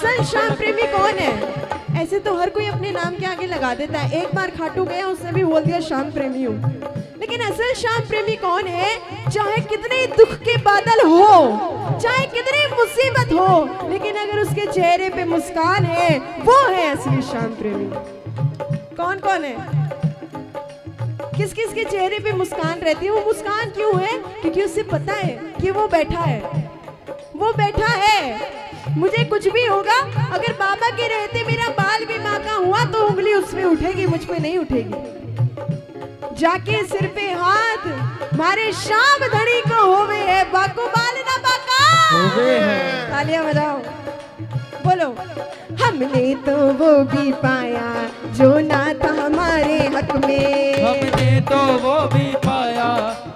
असल श्याम प्रेमी कौन है? ऐसे तो हर कोई अपने नाम के आगे लगा देता है। एक बार खाटू गया, उसने भी बोल दिया श्याम प्रेमी हूँ। लेकिन असल श्याम प्रेमी कौन है? चाहे कितने दुख के बादल हो, चाहे कितनी मुसीबत हो, लेकिन अगर उसके चेहरे पे मुस्कान है, वो है असली श्याम प्रेमी। कौन कौन है? किस किस के चेहरे पे मुस्कान रहती है? वो मुस्कान क्यों है? क्योंकि उसे पता है कि वो बैठा है, वो बैठा है। मुझे कुछ भी होगा, अगर बाबा के रहते मेरा बाल भी माँ का हुआ तो उंगली उसमें उठेगी, मुझ पे नहीं उठेगी। जाके सिर पे हाथ मारे शाम धड़ी को होवे है, बाको बाल ना बाका। तालियां बजाओ, बोलो। हमने तो वो भी पाया जो ना था हमारे हक में, हमने तो वो भी पाया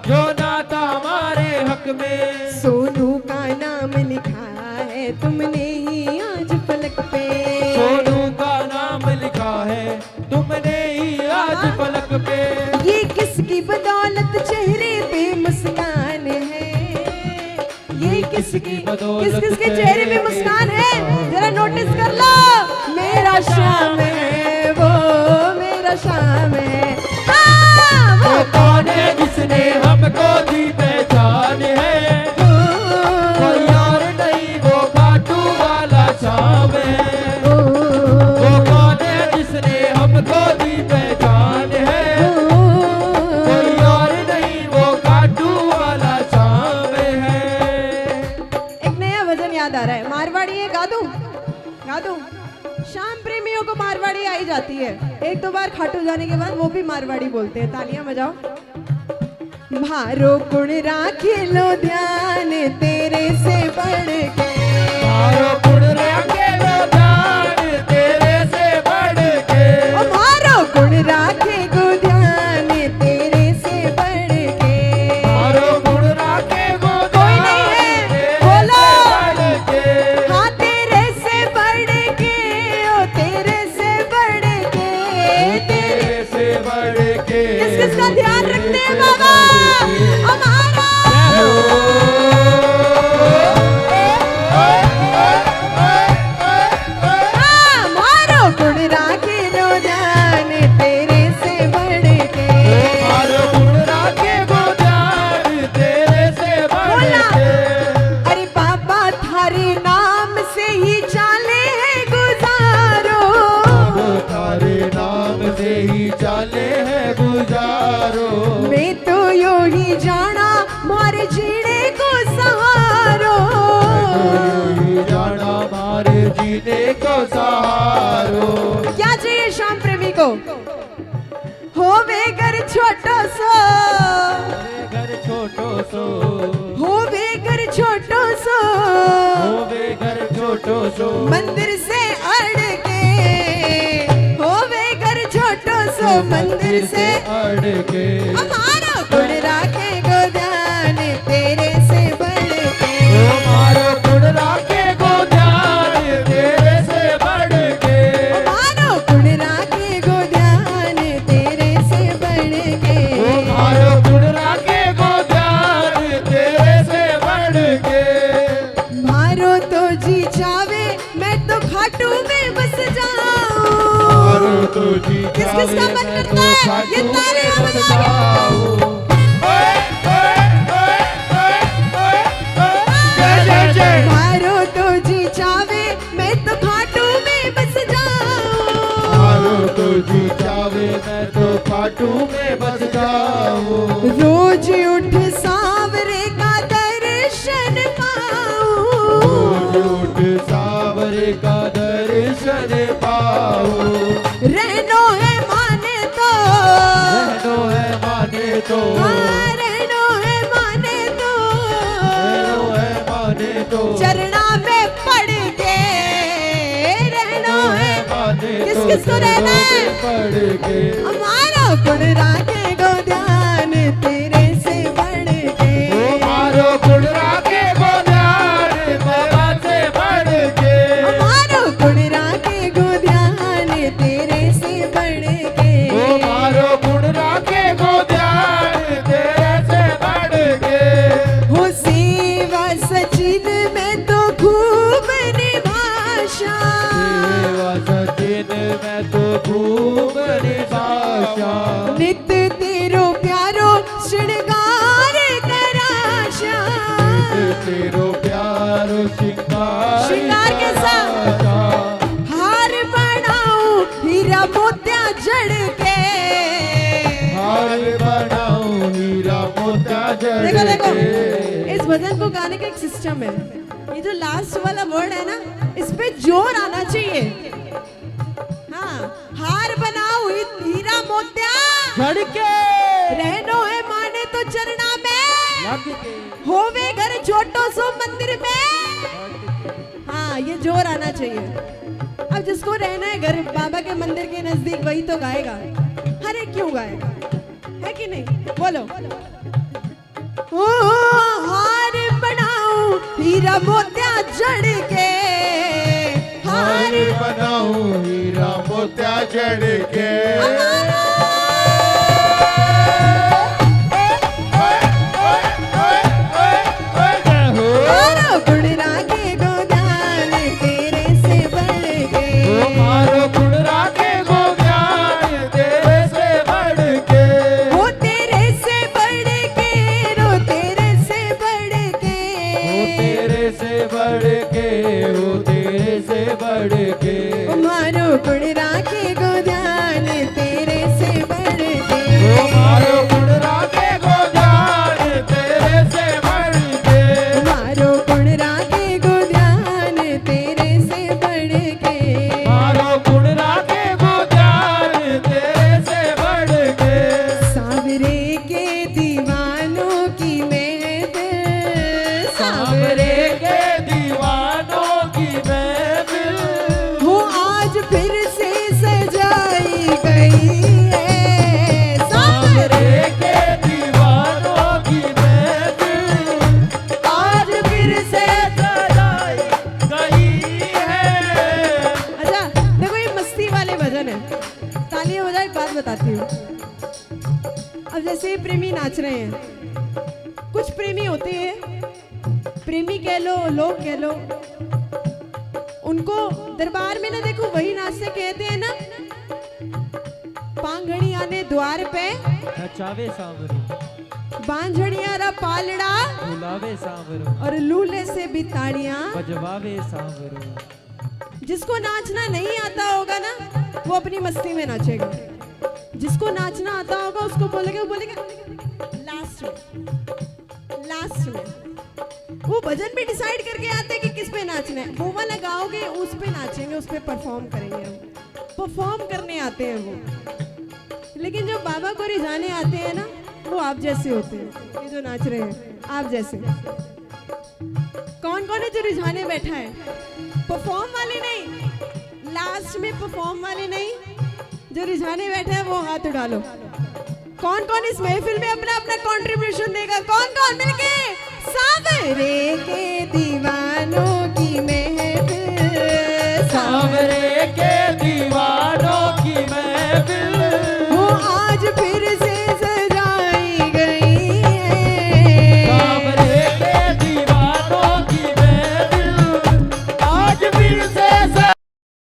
जो ना था हमारे हक में। सोनू का नाम लिखा है तुमने ही आज फलक पे, सोनू का नाम लिखा है तुमने ही आज फलक पे। ये किसकी बदौलत चेहरे पे मुस्कान है? ये किसकी बदौलत किस के चेहरे पे मुस्कान है? जरा नोटिस कर लो। मेरा शाम है वो, मेरा शाम है। वो कौन है जिसने हमको दी पहचान है? कोई और नहीं, वो खाटू वाला शाम है। वो कौन है जिसने हमको दी पहचान है? कोई और नहीं, वो खाटू वाला शाम है। एक नया भजन याद आ रहा है, मारवाड़ी है, गा दूं? गा दूं? शाम प्रेमियों को मारवाड़ी आई जाती है। एक दो बार खाटू जाने के बाद वो भी मारवाड़ी बोलते हैं। तालियां बजाओ। भारो कुण राखे लो ध्यान तेरे से बढ़ के, मारो कुण राखे लो ध्यान तेरे से बढ़ के। ओ भारो कुण राखे गो ध्यान तेरे से बढ़ के, मारो कुण राखे गो कोई नहीं है, बोलो। हाँ तेरे से बढ़ के, ओ तेरे से बढ़ के, तेरे से बढ़ के। किस किस का ध्यान रखते हैं बाबा? हमारा मारो गुण राखे लो ध्यान तेरे से बढ़ के, मारो कुण राखे गो ध्यान तेरे से बढ़ के। अरे बाबा थारे नाम से ही चाले है गुजारो, थारे नाम से ही चाले है गुजारो। मैं तो यो ही जाना मारे जीने को सहारो, जाना मारे जीने को सहारो। क्या चाहिए शाम प्रेमी को? होवे घर छोटो सो, घर छोटो सो, होवे घर छोटो सो, होवे घर छोटो सो। मंदिर से अड़ के, होवे घर छोटो सो, मंदिर से अड़ के। हमारा गुण राखे गो ध्यान तेरे से बढ़ के, ओ मारो गुण राखे गो ध्यान तेरे से बढ़ के। हमारा गुण राखे गो ध्यान तेरे से बढ़ के, ओ मारो गुण राखे गो ध्यान तेरे से बढ़ के। मारो तो जी चावे मैं तो खाटू में बस जाऊं। मारो तो जी किस किस का मन मैं करता है? खाटू ये तालियां में बस बजाओ। जाऊं। ओए, ओए, ओए, ओए, ओए, ओए। जय जय जय। मारो तो जी चावे मैं तो खाटू में बस जाऊं। मारो तो जी चावे मैं तो खाटू में बस जाऊं। रोज उठ सांवरे का दर्शन पाऊं, उठ सावरे का दर्शन पाऊं। रहनो है माने तो, रहनो है माने तो, हाँ रहनो है माने तो, रहनो है माने तो। चरणा में पड़ के रहनो है। माने किस तो किस को रहना है? पढ़ के। हमारा गुण राखे गो ध्यान तेरे से बढ़ के, ओ मारो गुण राखे गो ध्यान बाबा से बढ़ के। हमारा गुण राखे गो ध्यान तेरे से बढ़ के, ओ मारो गुण राखे गो ध्यान तेरे से बढ़ के। हो सेवा सचिन में तो खूब निभाषा, सा हार बनाऊं हीरा मोतिया जड़ के। हार बनाऊं हीरा मोतिया जड़ देखो देखो के। इस भजन को गाने का एक सिस्टम है। ये जो लास्ट वाला वर्ड है ना, इस पे जोर आना चाहिए। हाँ, हार बनाऊं हीरा मोतिया जड़ के। रहनो है माने तो चरना में, लग के। होवे घर छोटो सो मंदिर में। हाँ, ये जोर आना चाहिए। अब जिसको रहना है घर बाबा के मंदिर के नजदीक, वही तो गाएगा। अरे क्यों गाएगा, है कि नहीं? बोलो। ओ हार बनाऊं हीरा मोतिया जड़ के। हार बनाऊं हीरा मोतिया जड़ के। मारो गुण रागे गोदान तेरे से बढ़ के। मारो गुण रागे गोदान तेरे से बढ़ के। वो तेरे से बढ़ के, रो तेरे से बढ़ के। वो तेरे से बढ़ के, वो तेरे से बढ़ के। मारो गुण रागे गोदान तेरे से बढ़ के। वो मारो गुण रागे गोदान तेरे से बढ़ के। मारो गुण रागे गोदान तेरे से बढ़ के। मारो गुण रागे गोदान तेरे से बढ़ के। सावरे के दीवानों की महफिल, सावरे के दीवानों की महफिल वो आज फिर से सजाई गई है। सावरे के दीवानों की महफिल आज फिर से। सजाई गई है। अच्छा देखो, ये मस्ती वाले भजन है। तालियां बजाओ, एक बात बताती हूँ। अब जैसे ये प्रेमी नाच रहे हैं, कुछ प्रेमी होते हैं, प्रेमी कह लो लोग कह लो, उनको दरबार में ना देखो वही नाचते कहते हैं ना, पांगड़ी आने द्वार पे नचावे सांवरो, बांझड़िया रा पालड़ा, बुलावे सांवरो, और लूले से भी ताड़ियां बजवावे सांवरो। जिसको नाचना नहीं आता होगा ना, वो अपनी मस्ती में नाचेगा। जिसको नाचना आता होगा उसको बोलेगा, वो बोलेगा लास्ट में, लास्ट में। वो भजन भी डिसाइड करके आते हैं कि किस पे नाचना है। वो वाला गाओगे, उस पे नाचेंगे, उस पे परफॉर्म करेंगे। हम परफॉर्म करने आते हैं वो। लेकिन जो बाबा को रिझाने आते हैं ना, वो आप जैसे होते हैं। ये जो नाच रहे हैं आप जैसे। कौन कौन है जो रिझाने बैठा है? परफॉर्म वाले नहीं, लास्ट में परफॉर्म वाले नहीं, जो रिझाने बैठा है वो हाथ उठा लो। कौन कौन इस महफिल में अपना अपना कंट्रीब्यूशन देगा? कौन कौन मिलके? सावरे के दीवानों की महफिल, सावरे के दीवानों की महफिल वो आज फिर